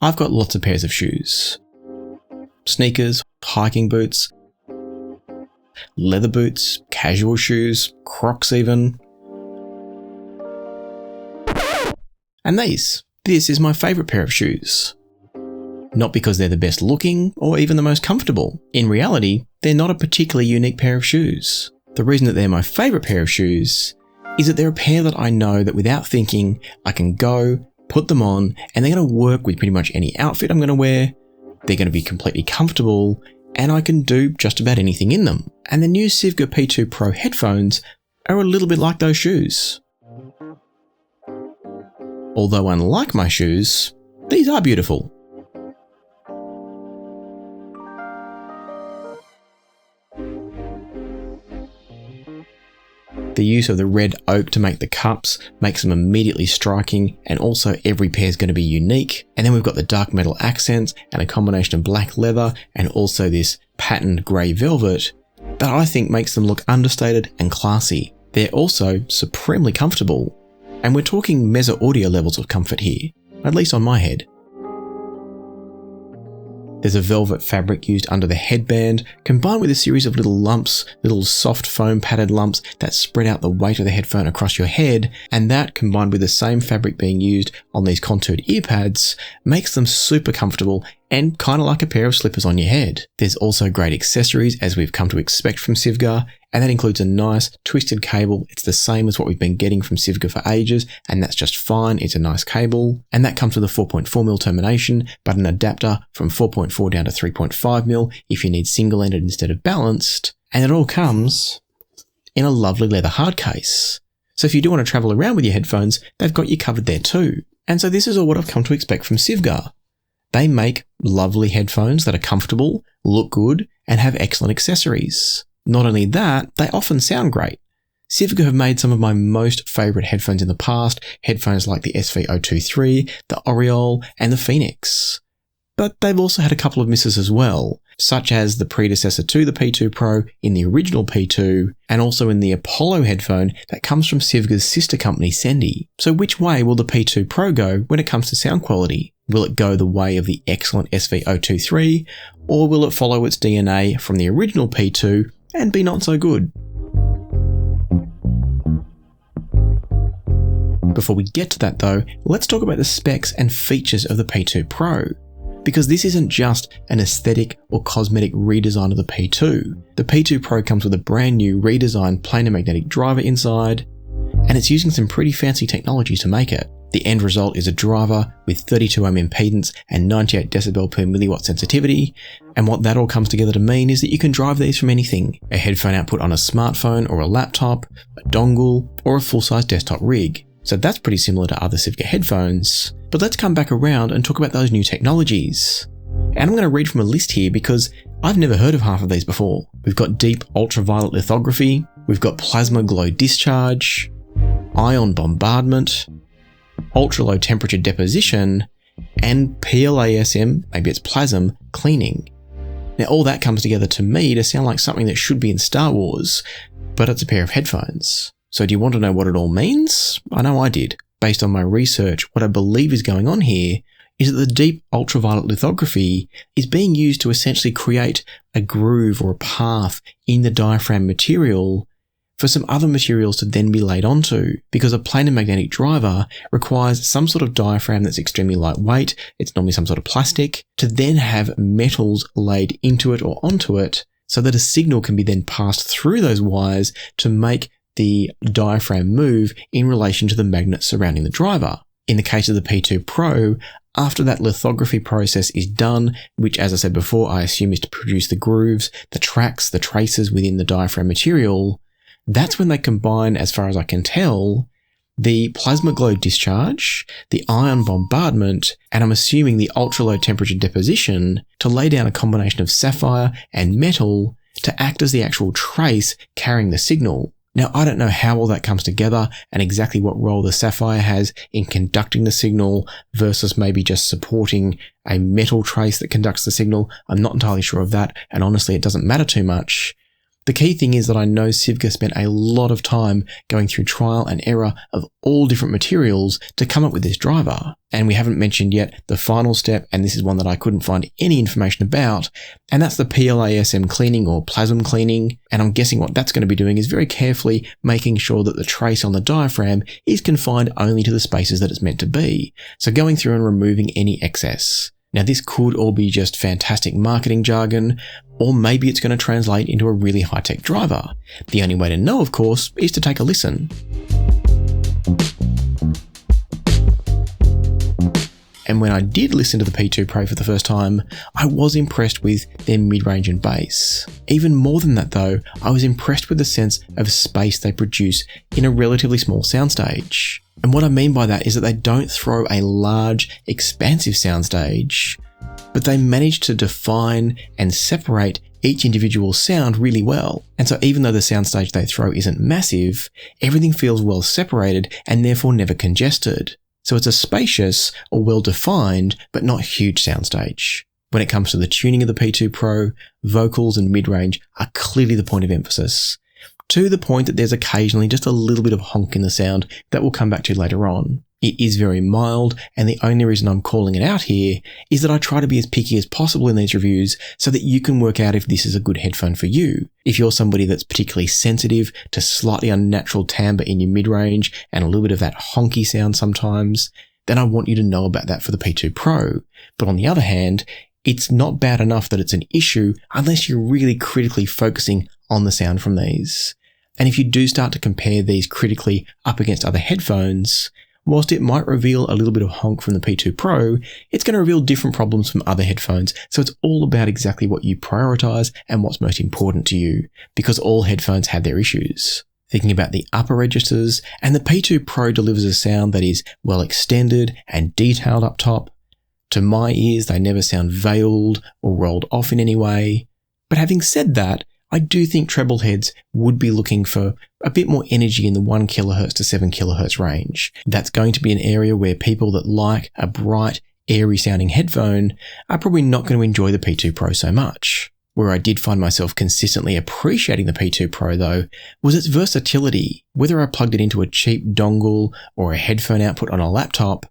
I've got lots of pairs of shoes. Sneakers, hiking boots, leather boots, casual shoes, Crocs even. And this is my favourite pair of shoes. Not because they're the best looking or even the most comfortable. In reality, they're not a particularly unique pair of shoes. The reason that they're my favourite pair of shoes is that they're a pair that I know that without thinking, I can go, put them on, and they're going to work with pretty much any outfit I'm going to wear. They're going to be completely comfortable, and I can do just about anything in them. And the new Sivga P2 Pro headphones are a little bit like those shoes. Although unlike my shoes, these are beautiful. The use of the red oak to make the cups makes them immediately striking, and also every pair is going to be unique. And then we've got the dark metal accents and a combination of black leather and also this patterned grey velvet that I think makes them look understated and classy. They're also supremely comfortable, and we're talking Mezzo audio levels of comfort here, at least on my head. There's a velvet fabric used under the headband, combined with a series of little lumps, little soft foam padded lumps that spread out the weight of the headphone across your head, and that, combined with the same fabric being used on these contoured ear pads, makes them super comfortable and kind of like a pair of slippers on your head. There's also great accessories, as we've come to expect from Sivga, and that includes a nice twisted cable. It's the same as what we've been getting from Sivga for ages, and that's just fine. It's a nice cable, and that comes with a 4.4mm termination, but an adapter from 4.4 down to 3.5mm if you need single-ended instead of balanced, and it all comes in a lovely leather hard case. So if you do want to travel around with your headphones, they've got you covered there too. And so this is all what I've come to expect from Sivga. They make lovely headphones that are comfortable, look good, and have excellent accessories. Not only that, they often sound great. Sivga have made some of my most favourite headphones in the past, headphones like the SV023, the Oriole, and the Phoenix. But they've also had a couple of misses as well, such as the predecessor to the P2 Pro in the original P2, and also in the Apollo headphone that comes from Sivga's sister company Sendy. So which way will the P2 Pro go when it comes to sound quality? Will it go the way of the excellent SV023, or will it follow its DNA from the original P2 and be not so good? Before we get to that though, let's talk about the specs and features of the P2 Pro. Because this isn't just an aesthetic or cosmetic redesign of the P2. The P2 Pro comes with a brand new redesigned planar magnetic driver inside, and it's using some pretty fancy technology to make it. The end result is a driver with 32 ohm impedance and 98 decibel per milliwatt sensitivity, and what that all comes together to mean is that you can drive these from anything: a headphone output on a smartphone or a laptop, a dongle, or a full-size desktop rig. So that's pretty similar to other Sivga headphones. But let's come back around and talk about those new technologies. And I'm going to read from a list here because I've never heard of half of these before. We've got deep ultraviolet lithography, we've got plasma glow discharge, ion bombardment, ultra low temperature deposition, and PLASM, maybe it's plasm, cleaning. Now all that comes together to me to sound like something that should be in Star Wars, but it's a pair of headphones. So do you want to know what it all means? I know I did. Based on my research, what I believe is going on here is that the deep ultraviolet lithography is being used to essentially create a groove or a path in the diaphragm material for some other materials to then be laid onto, because a planar magnetic driver requires some sort of diaphragm that's extremely lightweight, it's normally some sort of plastic, to then have metals laid into it or onto it so that a signal can be then passed through those wires to make the diaphragm move in relation to the magnet surrounding the driver. In the case of the P2 Pro, after that lithography process is done, which as I said before, I assume is to produce the grooves, the tracks, the traces within the diaphragm material, that's when they combine, as far as I can tell, the plasma glow discharge, the ion bombardment, and I'm assuming the ultra low temperature deposition to lay down a combination of sapphire and metal to act as the actual trace carrying the signal. Now, I don't know how all that comes together and exactly what role the sapphire has in conducting the signal versus maybe just supporting a metal trace that conducts the signal. I'm not entirely sure of that, and honestly, it doesn't matter too much. The key thing is that I know Sivga spent a lot of time going through trial and error of all different materials to come up with this driver. And we haven't mentioned yet the final step, and this is one that I couldn't find any information about, and that's the PLASM cleaning or plasm cleaning. And I'm guessing what that's going to be doing is very carefully making sure that the trace on the diaphragm is confined only to the spaces that it's meant to be. So going through and removing any excess. Now this could all be just fantastic marketing jargon, or maybe it's going to translate into a really high-tech driver. The only way to know, of course, is to take a listen. And when I did listen to the P2 Pro for the first time, I was impressed with their mid-range and bass. Even more than that though, I was impressed with the sense of space they produce in a relatively small soundstage. And what I mean by that is that they don't throw a large, expansive soundstage, but they manage to define and separate each individual sound really well. And so even though the soundstage they throw isn't massive, everything feels well separated and therefore never congested. So it's a spacious or well-defined, but not huge soundstage. When it comes to the tuning of the P2 Pro, vocals and mid-range are clearly the point of emphasis, to the point that there's occasionally just a little bit of honk in the sound that we'll come back to later on. It is very mild, and the only reason I'm calling it out here is that I try to be as picky as possible in these reviews so that you can work out if this is a good headphone for you. If you're somebody that's particularly sensitive to slightly unnatural timbre in your mid-range and a little bit of that honky sound sometimes, then I want you to know about that for the P2 Pro. But on the other hand, it's not bad enough that it's an issue unless you're really critically focusing on the sound from these. And if you do start to compare these critically up against other headphones, whilst it might reveal a little bit of honk from the P2 Pro, it's going to reveal different problems from other headphones. So it's all about exactly what you prioritize and what's most important to you, because all headphones have their issues. Thinking about the upper registers, and the P2 Pro delivers a sound that is well extended and detailed up top. To my ears, they never sound veiled or rolled off in any way. But having said that, I do think treble heads would be looking for a bit more energy in the 1 kHz to 7 kHz range. That's going to be an area where people that like a bright, airy sounding headphone are probably not going to enjoy the P2 Pro so much. Where I did find myself consistently appreciating the P2 Pro though, was its versatility. Whether I plugged it into a cheap dongle or a headphone output on a laptop,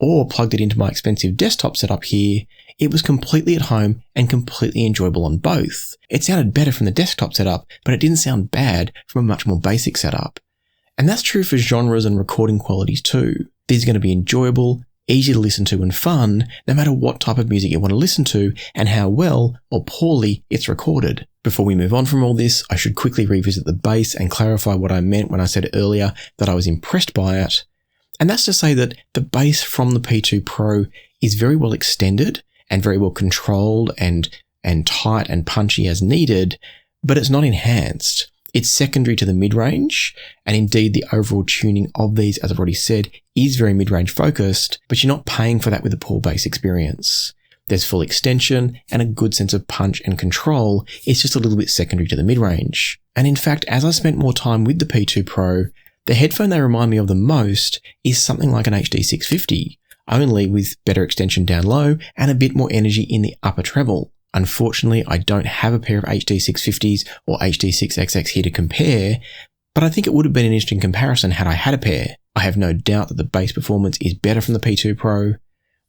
or plugged it into my expensive desktop setup here, it was completely at home and completely enjoyable on both. It sounded better from the desktop setup, but it didn't sound bad from a much more basic setup. And that's true for genres and recording qualities too. These are going to be enjoyable, easy to listen to and fun, no matter what type of music you want to listen to and how well or poorly it's recorded. Before we move on from all this, I should quickly revisit the bass and clarify what I meant when I said earlier that I was impressed by it. And that's to say that the bass from the P2 Pro is very well extended and very well controlled and tight and punchy as needed, but it's not enhanced. It's secondary to the mid-range, and indeed the overall tuning of these, as I've already said, is very mid-range focused, but you're not paying for that with a poor bass experience. There's full extension and a good sense of punch and control. It's just a little bit secondary to the mid-range. And in fact, as I spent more time with the P2 Pro, the headphone they remind me of the most is something like an HD650, only with better extension down low and a bit more energy in the upper treble. Unfortunately, I don't have a pair of HD650s or HD6XX here to compare, but I think it would have been an interesting comparison had I had a pair. I have no doubt that the bass performance is better from the P2 Pro.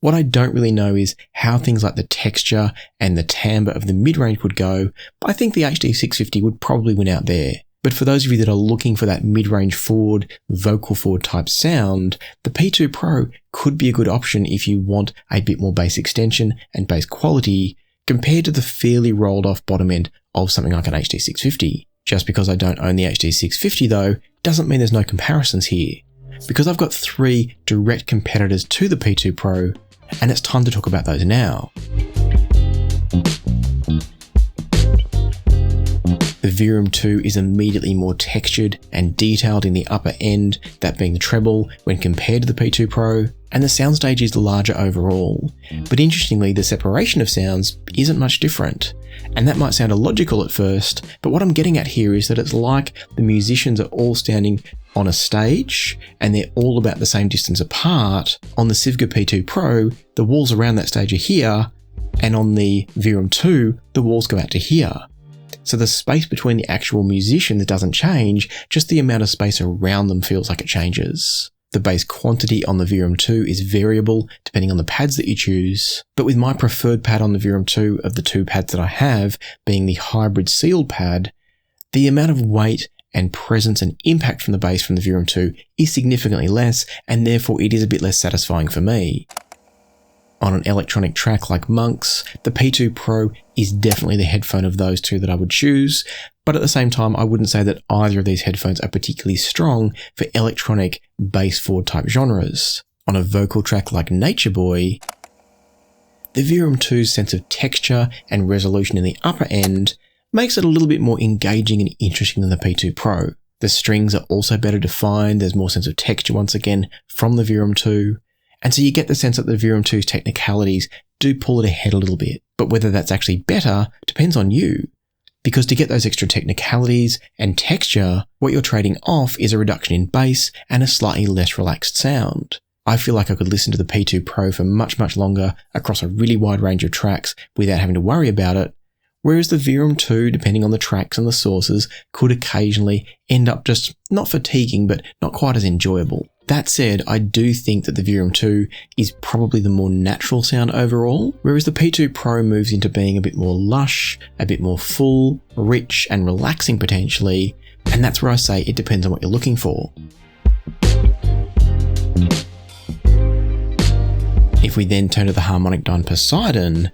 What I don't really know is how things like the texture and the timbre of the mid-range would go, but I think the HD650 would probably win out there. But for those of you that are looking for that mid-range forward, vocal forward type sound, the P2 Pro could be a good option if you want a bit more bass extension and bass quality compared to the fairly rolled off bottom end of something like an HD650. Just because I don't own the HD650 though, doesn't mean there's no comparisons here. Because I've got 3 direct competitors to the P2 Pro, and it's time to talk about those now. The Verum 2 is immediately more textured and detailed in the upper end, that being the treble, when compared to the P2 Pro, and the soundstage is larger overall. But interestingly, the separation of sounds isn't much different. And that might sound illogical at first, but what I'm getting at here is that it's like the musicians are all standing on a stage, and they're all about the same distance apart. On the Sivga P2 Pro, the walls around that stage are here, and on the Verum 2, the walls go out to here. So the space between the actual musicians doesn't change, just the amount of space around them feels like it changes. The bass quantity on the Verum 2 is variable depending on the pads that you choose, but with my preferred pad on the Verum 2 of the two pads that I have being the hybrid sealed pad, the amount of weight and presence and impact from the bass from the Verum 2 is significantly less, and therefore it is a bit less satisfying for me. On an electronic track like Monk's, the P2 Pro is definitely the headphone of those two that I would choose, but at the same time I wouldn't say that either of these headphones are particularly strong for electronic bass forward type genres. On a vocal track like Nature Boy, the Verum 2's sense of texture and resolution in the upper end makes it a little bit more engaging and interesting than the P2 Pro. The strings are also better defined, there's more sense of texture once again from the Verum 2, and so you get the sense that the Verum 2's technicalities do pull it ahead a little bit. But whether that's actually better depends on you. Because to get those extra technicalities and texture, what you're trading off is a reduction in bass and a slightly less relaxed sound. I feel like I could listen to the P2 Pro for much, much longer across a really wide range of tracks without having to worry about it, whereas the Verum 2, depending on the tracks and the sources, could occasionally end up just not fatiguing but not quite as enjoyable. That said, I do think that the Verum 2 is probably the more natural sound overall, whereas the P2 Pro moves into being a bit more lush, a bit more full, rich and relaxing potentially, and that's where I say it depends on what you're looking for. If we then turn to the HarmonicDyne Poseidon,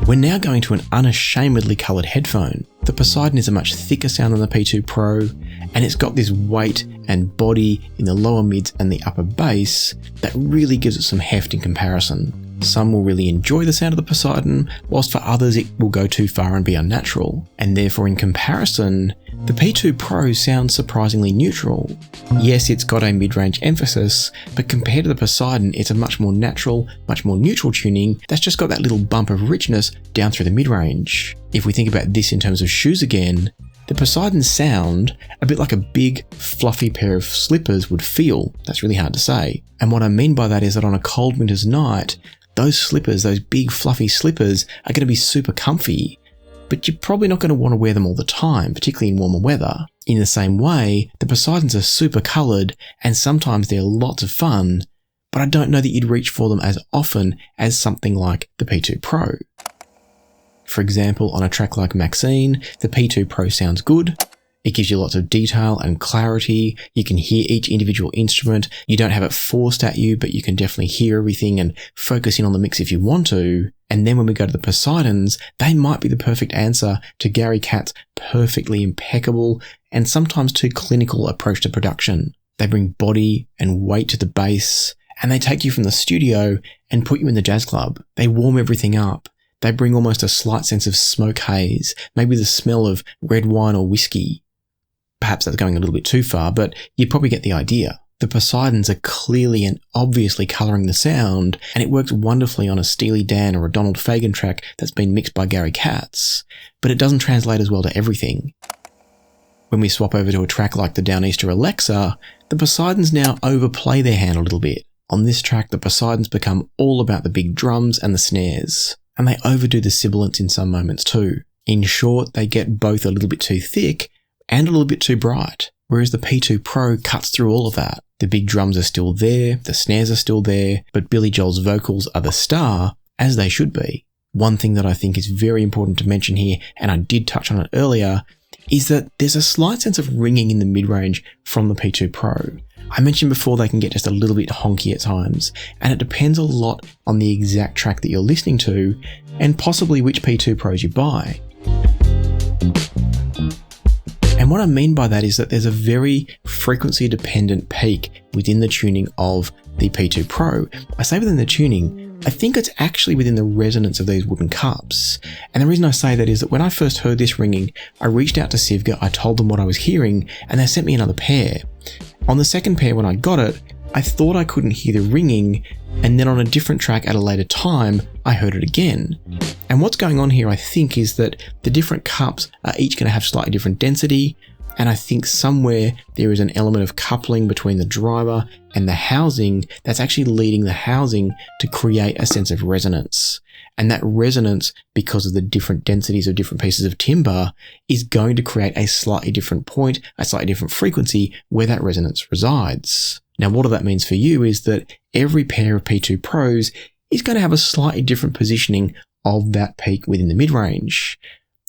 we're now going to an unashamedly coloured headphone. The Poseidon is a much thicker sound than the P2 Pro, and it's got this weight and body in the lower mids and the upper bass that really gives it some heft in comparison. Some will really enjoy the sound of the Poseidon, whilst for others it will go too far and be unnatural. And therefore in comparison, the P2 Pro sounds surprisingly neutral. Yes, it's got a mid-range emphasis, but compared to the Poseidon, it's a much more natural, much more neutral tuning that's just got that little bump of richness down through the mid-range. If we think about this in terms of shoes again, the Poseidon's sound, a bit like a big, fluffy pair of slippers would feel. That's really hard to say. And what I mean by that is that on a cold winter's night, those slippers, those big fluffy slippers, are going to be super comfy, but you're probably not going to want to wear them all the time, particularly in warmer weather. In the same way, the Poseidons are super coloured and sometimes they're lots of fun, but I don't know that you'd reach for them as often as something like the P2 Pro. For example, on a track like Maxine, the P2 Pro sounds good. It gives you lots of detail and clarity. You can hear each individual instrument. You don't have it forced at you, but you can definitely hear everything and focus in on the mix if you want to. And then when we go to the Poseidons, they might be the perfect answer to Gary Catt's perfectly impeccable and sometimes too clinical approach to production. They bring body and weight to the bass, and they take you from the studio and put you in the jazz club. They warm everything up. They bring almost a slight sense of smoke haze, maybe the smell of red wine or whiskey. Perhaps that's going a little bit too far, but you probably get the idea. The Poseidons are clearly and obviously colouring the sound, and it works wonderfully on a Steely Dan or a Donald Fagen track that's been mixed by Gary Katz, but it doesn't translate as well to everything. When we swap over to a track like the Downeaster Alexa, the Poseidons now overplay their hand a little bit. On this track, the Poseidons become all about the big drums and the snares, and they overdo the sibilants in some moments too. In short, they get both a little bit too thick and a little bit too bright, whereas the P2 Pro cuts through all of that. The big drums are still there, the snares are still there, but Billy Joel's vocals are the star, as they should be. One thing that I think is very important to mention here, and I did touch on it earlier, is that there's a slight sense of ringing in the mid-range from the P2 Pro. I mentioned before they can get just a little bit honky at times, and it depends a lot on the exact track that you're listening to, and possibly which P2 Pros you buy. And what I mean by that is that there's a very frequency-dependent peak within the tuning of the P2 Pro. I say within the tuning, I think it's actually within the resonance of these wooden cups. And the reason I say that is that when I first heard this ringing, I reached out to Sivga, I told them what I was hearing, and they sent me another pair. On the second pair, when I got it, I thought I couldn't hear the ringing, and then on a different track at a later time, I heard it again. And what's going on here, I think, is that the different cups are each going to have slightly different density, and I think somewhere there is an element of coupling between the driver and the housing that's actually leading the housing to create a sense of resonance. And that resonance, because of the different densities of different pieces of timber, is going to create a slightly different point, a slightly different frequency where that resonance resides. Now, what that means for you is that every pair of P2 Pros is going to have a slightly different positioning of that peak within the mid-range.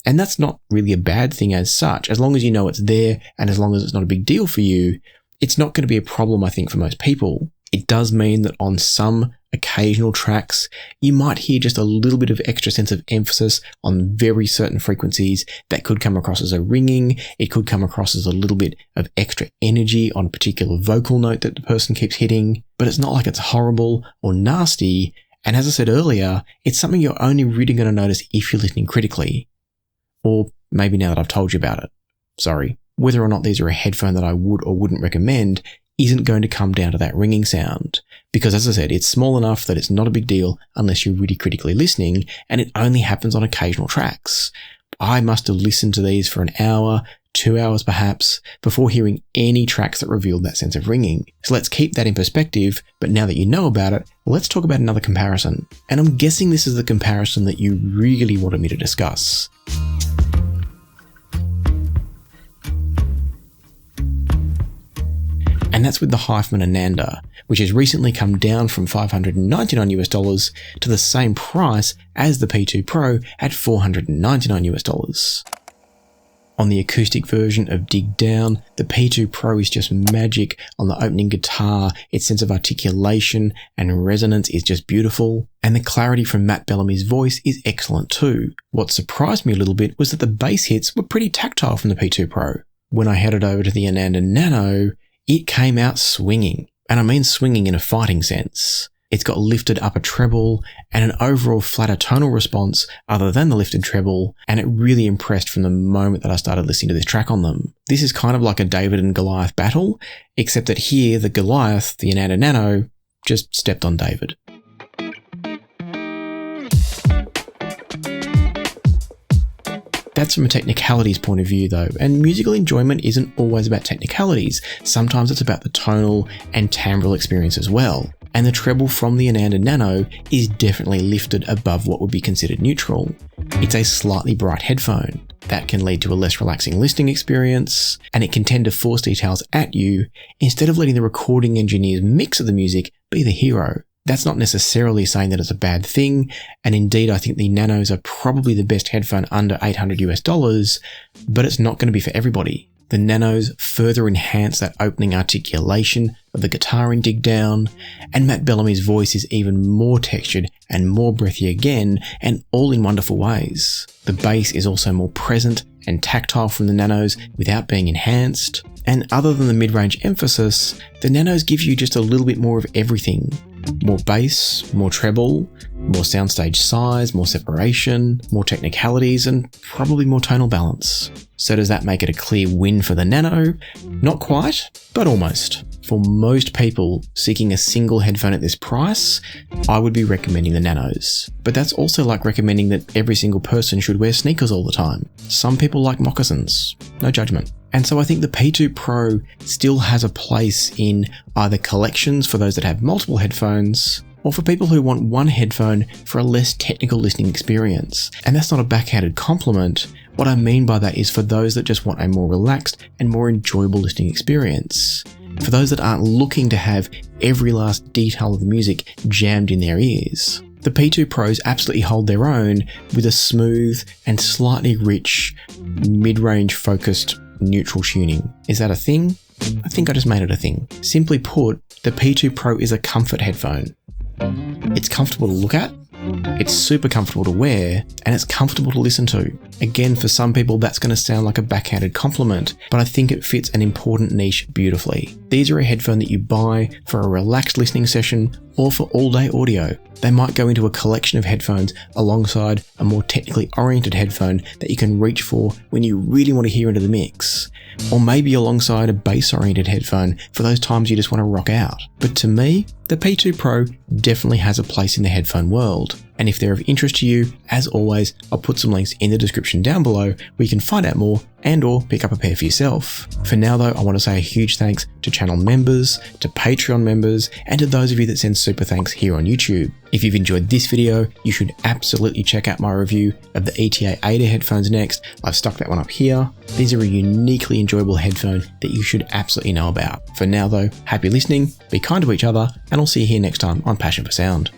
And that's not really a bad thing as such. As long as you know it's there and as long as it's not a big deal for you, it's not going to be a problem, I think, for most people. It does mean that on some occasional tracks, you might hear just a little bit of extra sense of emphasis on very certain frequencies that could come across as a ringing. It could come across as a little bit of extra energy on a particular vocal note that the person keeps hitting, but it's not like it's horrible or nasty. And as I said earlier, it's something you're only really going to notice if you're listening critically. Or maybe now that I've told you about it. Sorry. Whether or not these are a headphone that I would or wouldn't recommend isn't going to come down to that ringing sound. Because as I said, it's small enough that it's not a big deal unless you're really critically listening, and it only happens on occasional tracks. I must have listened to these for an hour, 2 hours perhaps, before hearing any tracks that revealed that sense of ringing. So let's keep that in perspective, but now that you know about it, let's talk about another comparison. And I'm guessing this is the comparison that you really wanted me to discuss. And that's with the HiFiMan Ananda, which has recently come down from $599 to the same price as the P2 Pro at $499. On the acoustic version of Dig Down, the P2 Pro is just magic on the opening guitar. Its sense of articulation and resonance is just beautiful. And the clarity from Matt Bellamy's voice is excellent too. What surprised me a little bit was that the bass hits were pretty tactile from the P2 Pro. When I headed over to the Ananda Nano, it came out swinging. And I mean swinging in a fighting sense. It's got lifted upper treble and an overall flatter tonal response other than the lifted treble, and it really impressed from the moment that I started listening to this track on them. This is kind of like a David and Goliath battle, except that here the Goliath, the Ananda Nano, just stepped on David. That's from a technicalities point of view though, and musical enjoyment isn't always about technicalities. Sometimes it's about the tonal and timbral experience as well. And the treble from the Ananda Nano is definitely lifted above what would be considered neutral. It's a slightly bright headphone. That can lead to a less relaxing listening experience, and it can tend to force details at you instead of letting the recording engineer's mix of the music be the hero. That's not necessarily saying that it's a bad thing, and indeed I think the Nanos are probably the best headphone under $800, but it's not going to be for everybody. The Nanos further enhance that opening articulation of the guitar in Dig Down, and Matt Bellamy's voice is even more textured and more breathy again, and all in wonderful ways. The bass is also more present and tactile from the Nanos without being enhanced, and other than the mid-range emphasis, the Nanos give you just a little bit more of everything. More bass, more treble, more soundstage size, more separation, more technicalities, and probably more tonal balance. So does that make it a clear win for the Nano? Not quite, but almost. For most people seeking a single headphone at this price, I would be recommending the Nanos. But that's also like recommending that every single person should wear sneakers all the time. Some people like moccasins. No judgment. And so I think the P2 Pro still has a place in either collections for those that have multiple headphones, or for people who want one headphone for a less technical listening experience. And that's not a backhanded compliment. What I mean by that is for those that just want a more relaxed and more enjoyable listening experience. For those that aren't looking to have every last detail of the music jammed in their ears. The P2 Pros absolutely hold their own with a smooth and slightly rich, mid-range focused neutral tuning. Is that a thing? I think I just made it a thing. Simply put, the P2 Pro is a comfort headphone. It's comfortable to look at, it's super comfortable to wear, and it's comfortable to listen to. Again, for some people that's going to sound like a backhanded compliment, but I think it fits an important niche beautifully. These are a headphone that you buy for a relaxed listening session or for all-day audio. They might go into a collection of headphones alongside a more technically oriented headphone that you can reach for when you really want to hear into the mix. Or maybe alongside a bass-oriented headphone for those times you just want to rock out. But to me, the P2 Pro definitely has a place in the headphone world. And if they're of interest to you, as always, I'll put some links in the description down below where you can find out more and or pick up a pair for yourself. For now though, I want to say a huge thanks to channel members, to Patreon members, and to those of you that send super thanks here on YouTube. If you've enjoyed this video, you should absolutely check out my review of the ETA Ada headphones next. I've stuck that one up here. These are a uniquely enjoyable headphone that you should absolutely know about. For now though, happy listening, be kind to each other, and I'll see you here next time on Passion for Sound.